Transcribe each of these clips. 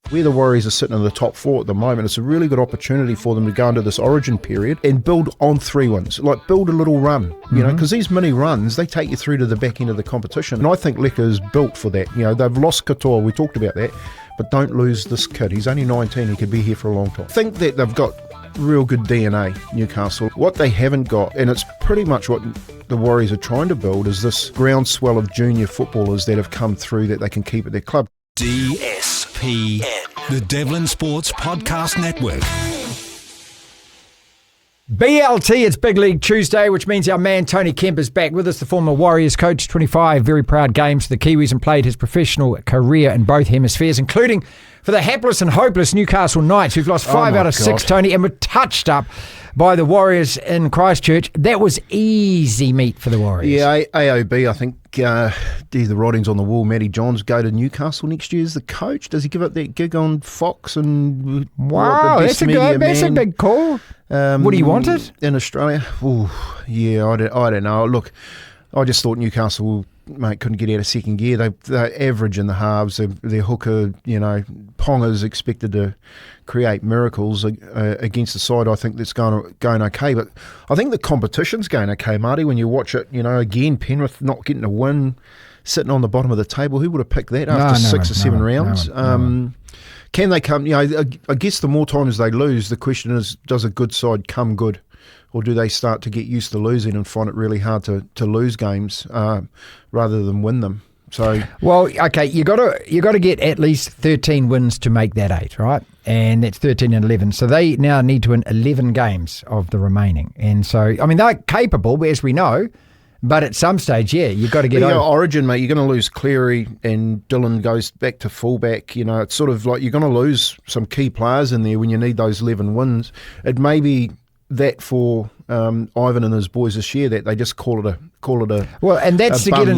Where the Warriors are sitting in the top 4 at the moment, it's a really good opportunity for them to go into this origin period and build on 3 wins, like build a little run, you know, because these mini runs, they take you through to the back end of the competition. And I think Leka is built for that. You know, they've lost Katoa, we talked about that, but don't lose this kid. He's only 19, he could be here for a long time. I think that they've got real good DNA, Newcastle. What they haven't got, and it's pretty much what the Warriors are trying to build, is this groundswell of junior footballers that have come through that they can keep at their club. DSPN, the Devlin Sports Podcast Network. BLT, it's Big League Tuesday, which means our man Tony Kemp is back with us, the former Warriors coach, 25 very proud games for the Kiwis, and played his professional career in both hemispheres, including for the hapless and hopeless Newcastle Knights, who've lost 5 out of 6, Tony, and were touched up by the Warriors in Christchurch. That was easy meat for the Warriors. Yeah, AOB, I think, the writing's on the wall. Matty Johns go to Newcastle next year as the coach. Does he give up that gig on Fox? And wow, that's a big call. Would he want it? In Australia? Ooh, yeah, I don't know. Look, I just thought Newcastle, mate, couldn't get out of second gear. They're average in the halves. Their hooker, you know, Ponga's expected to create miracles against the side. I think that's going okay. But I think the competition's going okay, Marty, when you watch it. You know, again, Penrith not getting a win, sitting on the bottom of the table. Who would have picked that after 6 or 7 rounds? Can they come? You know, I guess the more times they lose, the question is, does a good side come good? Or do they start to get used to losing and find it really hard to lose games rather than win them? So, well, okay, you got to get at least 13 wins to make that 8, right? And that's 13 and 11. So they now need to win 11 games of the remaining. And so, I mean, they're capable, as we know, but at some stage, yeah, you've got to get over. Origin, mate, you're going to lose Cleary and Dylan goes back to fullback. You know, it's sort of like you're going to lose some key players in there when you need those 11 wins. It may be that for Ivan and his boys this year that they just call it a well, and that's to get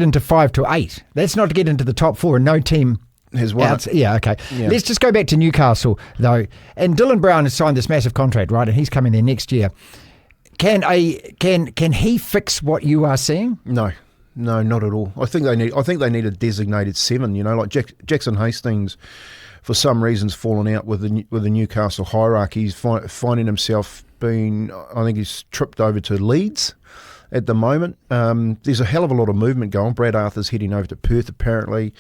into 5 to 8. That's not to get into the top 4, and no team has won. Yeah, okay. Yeah. Let's just go back to Newcastle though. And Dylan Brown has signed this massive contract, right? And he's coming there next year. Can he fix what you are seeing? No, not at all. I think they need a designated 7. You know, like Jackson Hastings, for some reasons, fallen out with the Newcastle hierarchy. He's finding himself being, I think he's tripped over to Leeds at the moment. There's a hell of a lot of movement going. Brad Arthur's heading over to Perth, apparently.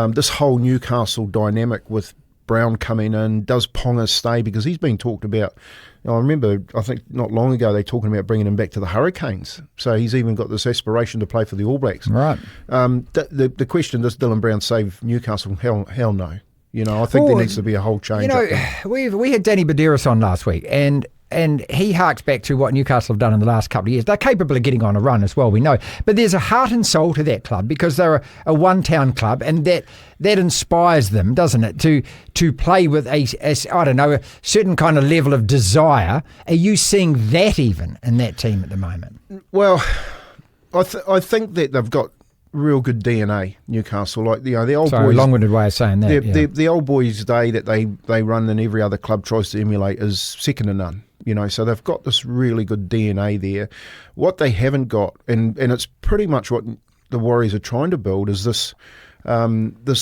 This whole Newcastle dynamic with Brown coming in, does Ponga stay? Because he's been talked about. I remember, I think not long ago, they talking about bringing him back to the Hurricanes. So he's even got this aspiration to play for the All Blacks. Right. The question, does Dylan Brown save Newcastle? Hell no. You know, I think there needs to be a whole change. You know, we had Danny Badeiros on last week, and he harks back to what Newcastle have done in the last couple of years. They're capable of getting on a run as well, we know. But there's a heart and soul to that club because they're a one-town club, and that inspires them, doesn't it, to play with a certain kind of level of desire. Are you seeing that even in that team at the moment? Well, I think that they've got real good DNA, Newcastle. Like the old boys. Long-winded way of saying that. The old boys' day that they run and every other club tries to emulate is second to none. You know, so they've got this really good DNA there. What they haven't got, and it's pretty much what the Warriors are trying to build, is this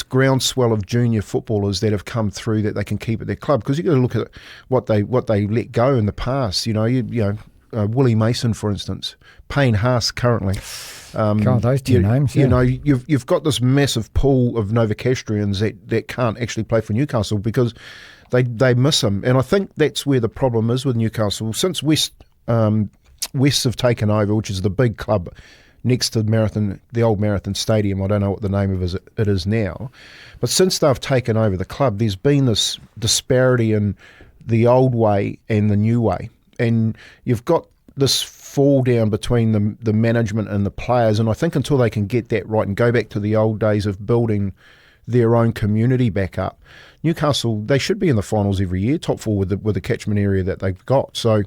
groundswell of junior footballers that have come through that they can keep at their club. Because you've got to look at what they let go in the past. You know, Willie Mason, for instance, Payne Haas currently. God, those two names. Yeah. You know, you've got this massive pool of Novocastrians that can't actually play for Newcastle because they miss him, and I think that's where the problem is with Newcastle. Since West have taken over, which is the big club next to the old Marathon Stadium. I don't know what the name of it is now, but since they've taken over the club, there's been this disparity in the old way and the new way, and you've got this fall down between the management and the players. And I think until they can get that right and go back to the old days of building their own community back up, Newcastle, they should be in the finals every year, top 4 with the catchment area that they've got. So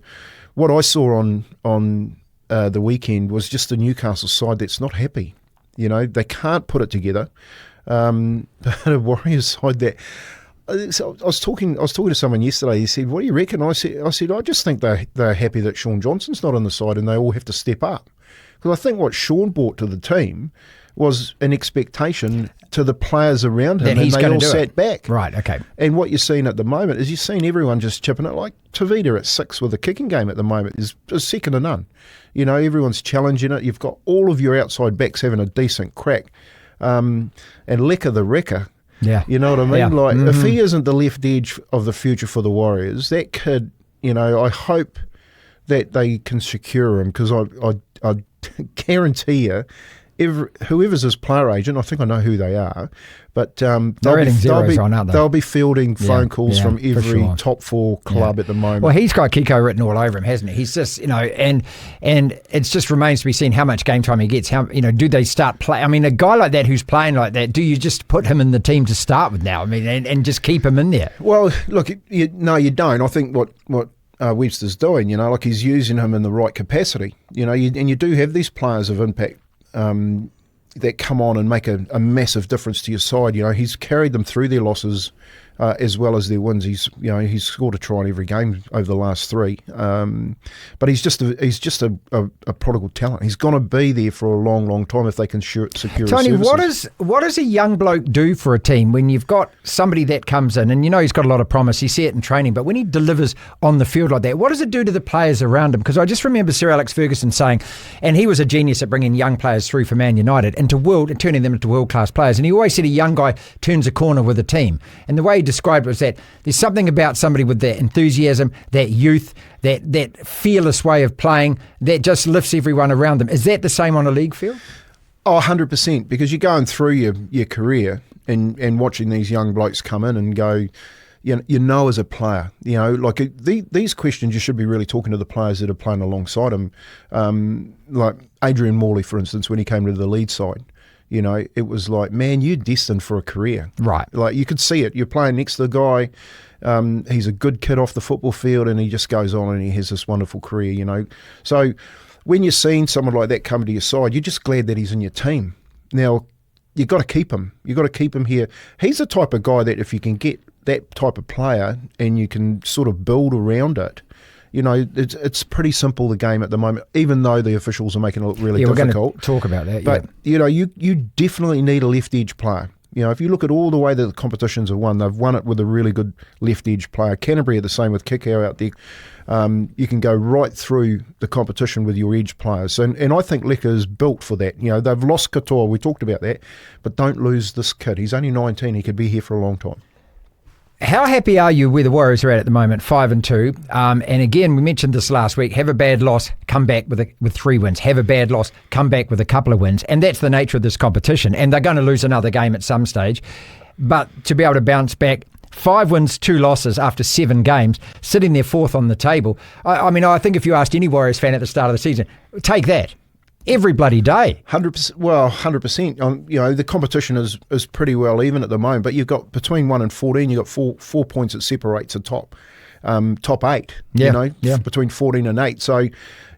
what I saw on the weekend was just a Newcastle side that's not happy. You know, they can't put it together. A Warriors side that. So I was talking to someone yesterday. He said, "What do you reckon?" I said, I just think they're happy that Sean Johnson's not on the side, and they all have to step up. Because I think what Sean brought to the team was an expectation to the players around him, and they all sat back. Right, okay. And what you're seeing at the moment is you're seeing everyone just chipping it. Like Tavita at 6 with a kicking game at the moment is second to none. You know, everyone's challenging it. You've got all of your outside backs having a decent crack. And Leka the Wrecker, you know what I mean? Yeah. Like, if he isn't the left edge of the future for the Warriors, that kid, you know, I hope that they can secure him, because I guarantee you, whoever's his player agent, I think I know who they are, but they'll be fielding phone calls from every top 4 club at the moment. Well, he's got Kiko written all over him, hasn't he? He's just, you know, and it just remains to be seen how much game time he gets. How, you know, do they start play? I mean, a guy like that who's playing like that, do you just put him in the team to start with now? I mean, and just keep him in there? Well, look, no, you don't. I think what Webster's doing, you know, like he's using him in the right capacity, you know, and you do have these players of impact that come on and make a massive difference to your side. You know, he's carried them through their losses as well as their wins. He's scored a try in every game over the last 3. But he's just a prodigal talent. He's going to be there for a long, long time if they can secure Tony, services. what does a young bloke do for a team when you've got somebody that comes in and you know he's got a lot of promise, you see it in training, but when he delivers on the field like that, what does it do to the players around him? Because I just remember Sir Alex Ferguson saying, and he was a genius at bringing young players through for Man United and turning them into world-class players, and he always said a young guy turns a corner with a team. And the way he described it was that there's something about somebody with that enthusiasm, that youth, that fearless way of playing that just lifts everyone around them. Is that the same on a league field? Oh, 100%, because you're going through your career and watching these young blokes come in and go, you know, as a player, you know, like these questions you should be really talking to the players that are playing alongside him. Like Adrian Morley, for instance, when he came to the lead side, you know, it was like, man, you're destined for a career. Right. Like you could see it. You're playing next to the guy. He's a good kid off the football field, and he just goes on and he has this wonderful career, you know. So when you're seeing someone like that come to your side, you're just glad that he's in your team. Now, you've got to keep him. You've got to keep him here. He's the type of guy that if you can get that type of player and you can sort of build around it, you know, it's pretty simple, the game at the moment, even though the officials are making it look really difficult. We're going to talk about that, But, you know, you definitely need a left edge player. You know, if you look at all the way that the competitions have won, they've won it with a really good left edge player. Canterbury are the same with Kikau out there. You can go right through the competition with your edge players. And I think Leka is built for that. You know, they've lost Katoa, we talked about that, but don't lose this kid. He's only 19, he could be here for a long time. How happy are you where the Warriors are at the moment, 5-2? And again, we mentioned this last week, have a bad loss, come back with 3 wins. Have a bad loss, come back with a couple of wins. And that's the nature of this competition. And they're going to lose another game at some stage. But to be able to bounce back, 5 wins, 2 losses after 7 games, sitting there 4th on the table. I mean, I think if you asked any Warriors fan at the start of the season, take that. Every bloody day. 100%. Well, 100%. You know, the competition is pretty well even at the moment, but you've got between 1 and 14, you've got four points that separates the top 8, between 14 and 8. So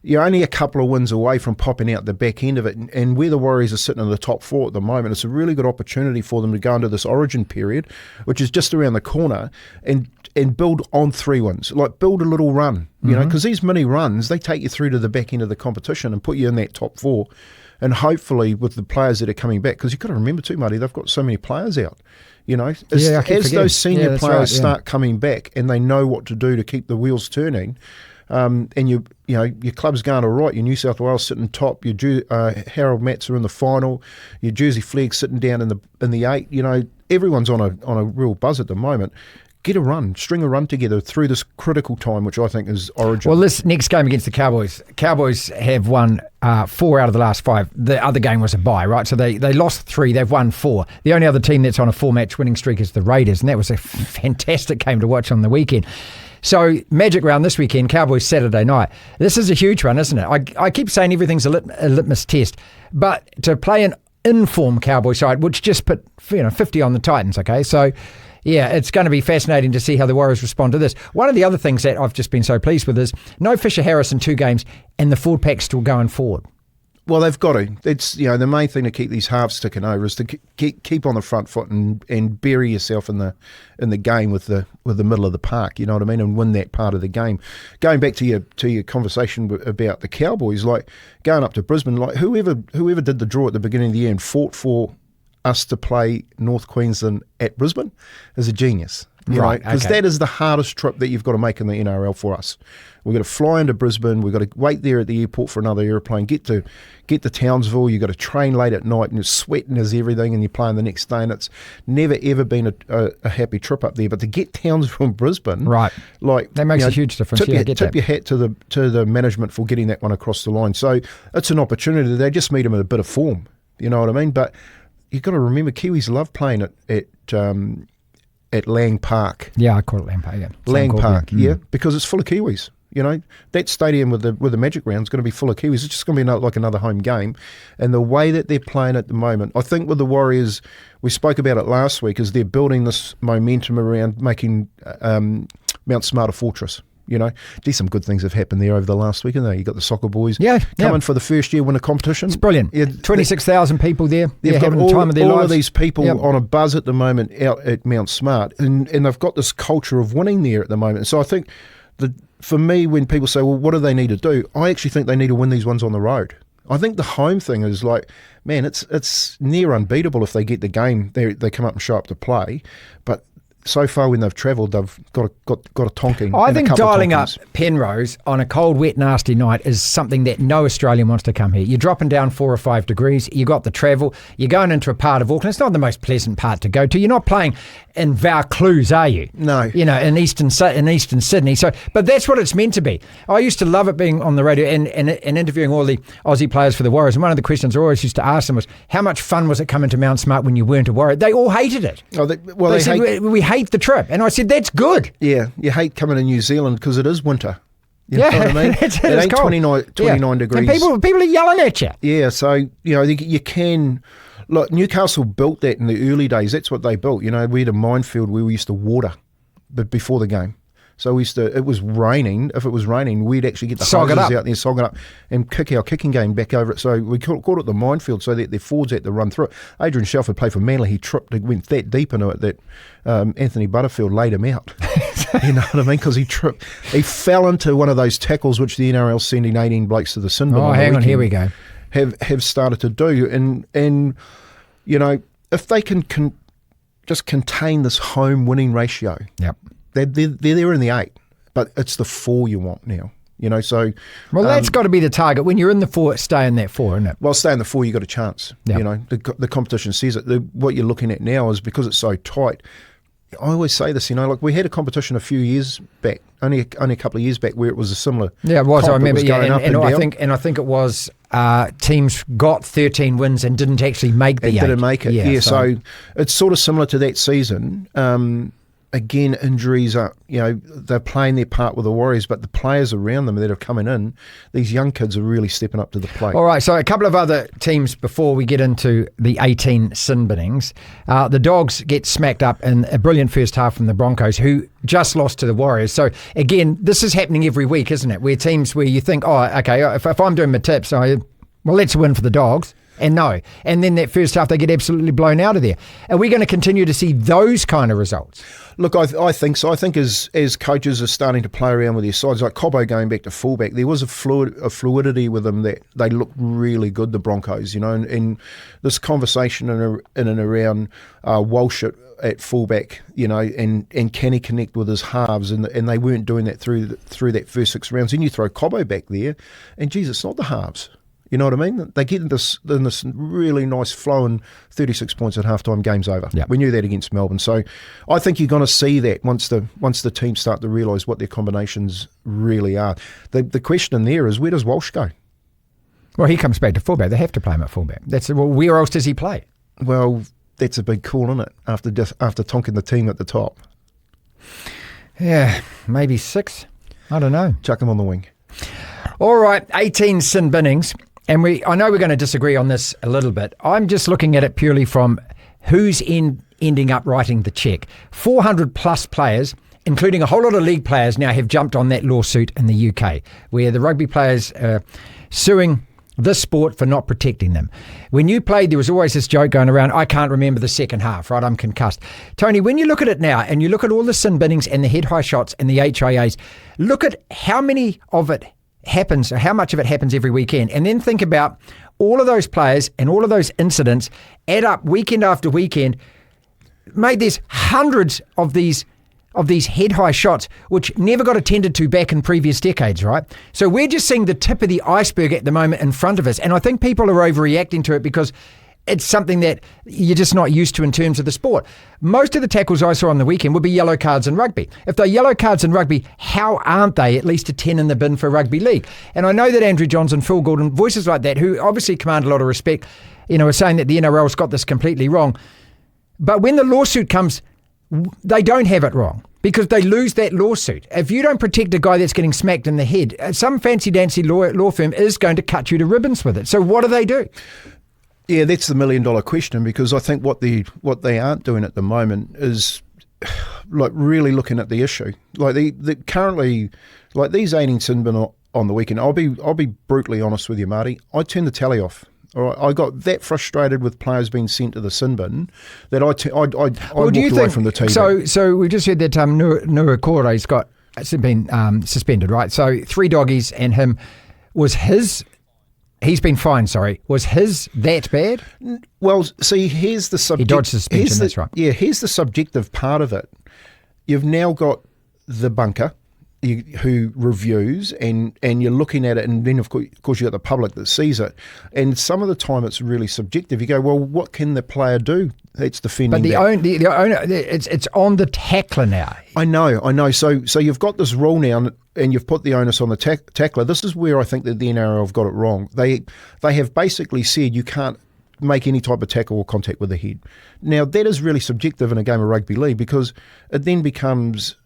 you're only a couple of wins away from popping out the back end of it. And where the Warriors are sitting in the top 4 at the moment, it's a really good opportunity for them to go into this origin period, which is just around the corner, and build on 3 wins. Like, build a little run, you know, because these mini runs, they take you through to the back end of the competition and put you in that top 4. And hopefully with the players that are coming back, because you've got to remember too, Marty, they've got so many players out. You know, as those senior players start coming back and they know what to do to keep the wheels turning, and you know your club's going all right. Your New South Wales sitting top. Your Harold Matts are in the final. Your Jersey Flegg sitting down in the 8. You know, everyone's on a real buzz at the moment. Get a run, string a run together through this critical time, which I think is origin. Well, this next game against the Cowboys have won 4 out of the last 5. The other game was a bye, right? So they lost 3, they've won 4. The only other team that's on a 4-match winning streak is the Raiders, and that was a fantastic game to watch on the weekend. So, Magic Round this weekend, Cowboys Saturday night. This is a huge one, isn't it? I keep saying everything's a litmus test, but to play an in-form Cowboy side, which just put 50 on the Titans, okay? So, yeah, it's going to be fascinating to see how the Warriors respond to this. One of the other things that I've just been so pleased with is no Fisher Harris in 2 games and the forward pack's still going forward. Well, they've got to. It's the main thing to keep these halves ticking over is to keep on the front foot and bury yourself in the game with the middle of the park. You know what I mean, and win that part of the game. Going back to your conversation about the Cowboys, like going up to Brisbane, like whoever did the draw at the beginning of the year and fought for us to play North Queensland at Brisbane is a genius. Right, because that is the hardest trip that you've got to make in the NRL for us. We've got to fly into Brisbane. We've got to wait there at the airport for another aeroplane. Get to Townsville. You've got to train late at night, and you're sweating as everything, and you're playing the next day. And it's never ever been a happy trip up there. But to get Townsville and Brisbane, right, like that makes a huge difference. Tip your hat to the management for getting that one across the line. So it's an opportunity. They just meet them in a bit of form. You know what I mean? But you've got to remember, Kiwis love playing at Lang Park. Yeah, I call it Lang Park. Yeah, Lang Park. Yeah, because it's full of Kiwis. You know, that stadium with the Magic Round is going to be full of Kiwis. It's just going to be like another home game. And the way that they're playing at the moment, I think with the Warriors, we spoke about it last week, is they're building this momentum around making Mount Smart a fortress. You know, some good things have happened there over the last week, and you got the soccer boys coming for the first year, win a competition. It's brilliant. Yeah, 26,000 people there. They've got having the time of their lives. All of these people on a buzz at the moment out at Mount Smart, and they've got this culture of winning there at the moment. So I think for me, when people say, well, what do they need to do? I actually think they need to win these ones on the road. I think the home thing is like, man, it's near unbeatable if they get the game. They come up and show up to play, but so far when they've travelled, they've got a tonking. I think dialing up Penrose on a cold, wet, nasty night is something that no Australian wants to come here. You're dropping down 4 or 5 degrees. You got the travel. You're going into a part of Auckland. It's not the most pleasant part to go to. You're not playing in Vaucluse, are you? No. You know, in eastern Sydney. So, but that's what it's meant to be. I used to love it being on the radio and interviewing all the Aussie players for the Warriors. And one of the questions I always used to ask them was, how much fun was it coming to Mount Smart when you weren't a Warrior? They all hated it. Oh, they said, we hate the trip. And I said, that's good. Yeah, you hate coming to New Zealand because it is winter. You know what I mean? It ain't cold. 29 degrees. And people are yelling at you. Yeah, so, you know, you can... Look, Newcastle built that in the early days. That's what they built. You know, we had a minefield where we used to water before the game. So it was raining. If it was raining, we'd actually get the hoses out there, sog it up, and kick our kicking game back over it. So we called it the minefield so that their forwards had to run through it. Adrian Shelford played for Manly. He tripped, went that deep into it that Anthony Butterfield laid him out. You know what I mean? Because he tripped. He fell into one of those tackles which the NRL sending 18 blokes to the sin bin. Oh, hang on, here we go. Have started to do. And you know, if they can just contain this home winning ratio, they're there in the 8, but it's the 4 you want now. You know, so well, that's got to be the target. When you're in the 4, stay in that 4, isn't it? Well, stay in the 4, you got a chance. Yep. You know, the competition says it. What you're looking at now is because it's so tight. I always say this, you know, like we had a competition a few years back, only a couple of years back, where it was a similar. Yeah, it was. I remember. And I think it was teams got 13 wins and didn't actually make the 8. Didn't make it. Yeah, so it's sort of similar to that season. Again, injuries are, you know, they're playing their part with the Warriors, but the players around them that are coming in, these young kids are really stepping up to the plate. All right, so a couple of other teams before we get into the 18 sin binnings. The Dogs get smacked up in a brilliant first half from the Broncos, who just lost to the Warriors. So again, this is happening every week, isn't it? Where teams where you think, oh, okay, if I'm doing my tips, well, let's win for the Dogs. And no. And then that first half, they get absolutely blown out of there. Are we going to continue to see those kind of results? Look, I think so. I think as coaches are starting to play around with their sides, like Cobbo going back to fullback, there was a fluidity with them that they looked really good, the Broncos, you know, and this conversation in and around Walsh at fullback, you know, and can he connect with his halves, and they weren't doing that through that first 6 rounds. Then you throw Cobbo back there, and geez, it's not the halves. You know what I mean? They get in this really nice flow, and 36 points at halftime, game's over. Yep. We knew that against Melbourne. So I think you're going to see that once the teams start to realise what their combinations really are. The question in there is, where does Walsh go? Well, he comes back to fullback. They have to play him at fullback. Where else does he play? Well, that's a big call, isn't it? After tonking the team at the top. Yeah, maybe 6. I don't know. Chuck him on the wing. All right, 18 sin binnings. And I know we're going to disagree on this a little bit. I'm just looking at it purely from who's ending up writing the cheque. 400 plus players, including a whole lot of league players, now have jumped on that lawsuit in the UK, where the rugby players are suing this sport for not protecting them. When you played, there was always this joke going around, I can't remember the second half, right? I'm concussed. Tony, when you look at it now and you look at all the sin binnings and the head-high shots and the HIAs, look at how many of it happens, or how much of it happens every weekend, and then think about all of those players and all of those incidents add up weekend after weekend. Mate, there's hundreds of these head-high shots which never got attended to back in previous decades, right? So we're just seeing the tip of the iceberg at the moment in front of us, and I think people are overreacting to it because it's something that you're just not used to in terms of the sport. Most of the tackles I saw on the weekend would be yellow cards in rugby. If they're yellow cards in rugby, how aren't they at least a 10 in the bin for rugby league? And I know that Andrew Johns and Phil Gould and voices like that, who obviously command a lot of respect, are saying that the NRL's got this completely wrong. But when the lawsuit comes, they don't have it wrong because they lose that lawsuit. If you don't protect a guy that's getting smacked in the head, some fancy-dancy law firm is going to cut you to ribbons with it. So what do? Yeah, that's the $1,000,000 question, because I think what they aren't doing at the moment is like really looking at the issue. Like the currently, like these 18 sin bin on the weekend. I'll be brutally honest with you, Marty. I turned the tally off. All right, I got that frustrated with players being sent to the sin bin that I walked away from the TV. So we just heard that Nuakura's been suspended, right? So 3 doggies and him was his. He's been fined, sorry. Was his that bad? Well, see, here's the He dodged suspension, that's right. Yeah, here's the subjective part of it. You've now got the bunker who reviews and you're looking at it, and then of course you've got the public that sees it. And some of the time it's really subjective. You go, well, what can the player do that's defending? But the owner, it's on the tackler now. I know. So you've got this rule now, and you've put the onus on the tackler. This is where I think that the NRL have got it wrong. They have basically said you can't make any type of tackle or contact with the head. Now that is really subjective in a game of rugby league, because it then becomes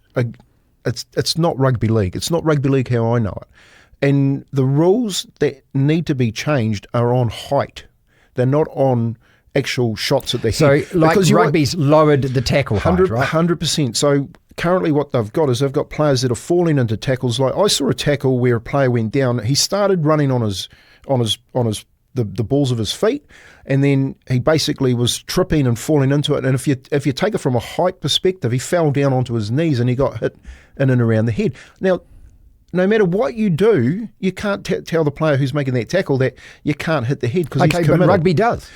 it's not rugby league. It's not rugby league how I know it. And the rules that need to be changed are on height. They're not on actual shots at the head. So like rugby's lowered the tackle height, right? 100%. So currently what they've got is they've got players that are falling into tackles. Like I saw a tackle where a player went down. He started running on the balls of his feet, and then he basically was tripping and falling into it. And if you take it from a height perspective, he fell down onto his knees and he got hit in and around the head. Now, no matter what you do, you can't tell the player who's making that tackle that you can't hit the head because he's committed. But rugby does.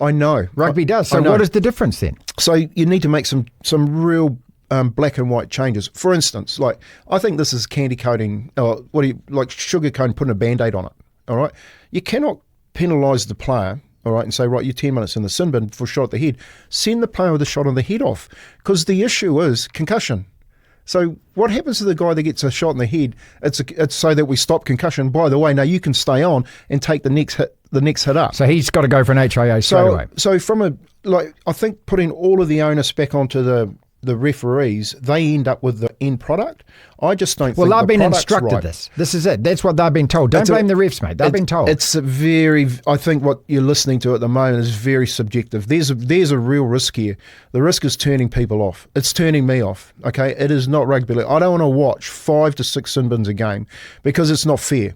I know. Rugby does. So what is the difference then? So you need to make some real black and white changes. For instance, like I think this is candy coating, like sugar coating, putting a Band-Aid on it. All right, you cannot penalise the player. All right, and say, right, you're 10 minutes in the sin bin for a shot at the head. Send the player with a shot on the head off, because the issue is concussion. So what happens to the guy that gets a shot in the head? It's so that we stop concussion. By the way, now you can stay on and take the next hit up. So he's got to go for an HIA straight away. So I think putting all of the onus back onto the referees, they end up with the end product. I just don't think the product's right. Well, they've been instructed this. This is it. That's what they've been told. Don't blame the refs, mate. They've been told. I think what you're listening to at the moment is very subjective. There's a real risk here. The risk is turning people off. It's turning me off. Okay, it is not rugby league. I don't want to watch 5 to 6 sin bins a game because it's not fair.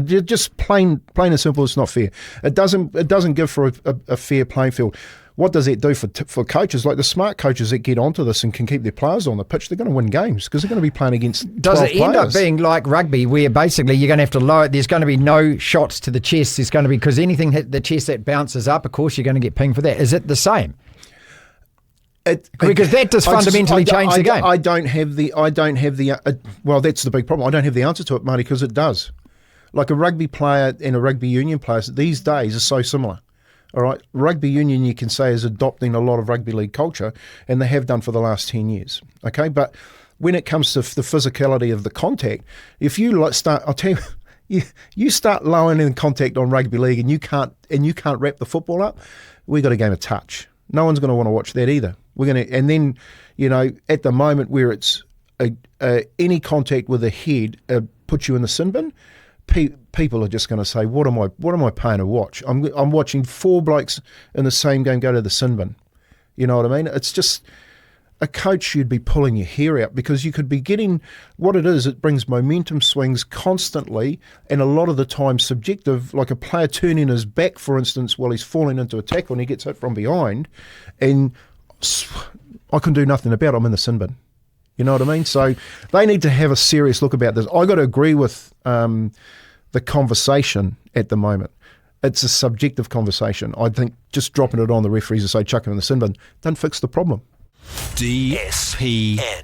Just plain and simple, it's not fair. It doesn't give for a fair playing field. What does it do for coaches? Like the smart coaches that get onto this and can keep their players on the pitch, they're going to win games because they're going to be playing against 12 players. Does it end up players. being like rugby where basically you're going to have to lower it? There's going to be no shots to the chest. There's going to be, because anything hit the chest that bounces up, of course, you're going to get pinged for that. Is it the same? Because that does fundamentally change the game. I don't have the. Well, that's the big problem. I don't have the answer to it, Marty, because it does. Like a rugby player and a rugby union player these days are so similar. All right, rugby union, you can say, is adopting a lot of rugby league culture, and they have done for the last 10 years. Okay, but when it comes to the physicality of the contact, if you start, I'll tell you, you start lowering in contact on rugby league, and you can't wrap the football up. We got a game of touch. No one's going to want to watch that either. And then at the moment where it's any contact with the head puts you in the sin bin. People are just going to say, what am I paying to watch? I'm watching 4 blokes in the same game go to the sin bin. You know what I mean? It's just, a coach, you'd be pulling your hair out because you could be getting what it is. It brings momentum swings constantly, and a lot of the time subjective, like a player turning his back, for instance, while he's falling into a tackle and he gets hit from behind, and I can do nothing about it. I'm in the sin bin. You know what I mean? So they need to have a serious look about this. I got to agree with the conversation at the moment. It's a subjective conversation. I think just dropping it on the referees and say chuck him in the sin bin doesn't fix the problem. DSPN.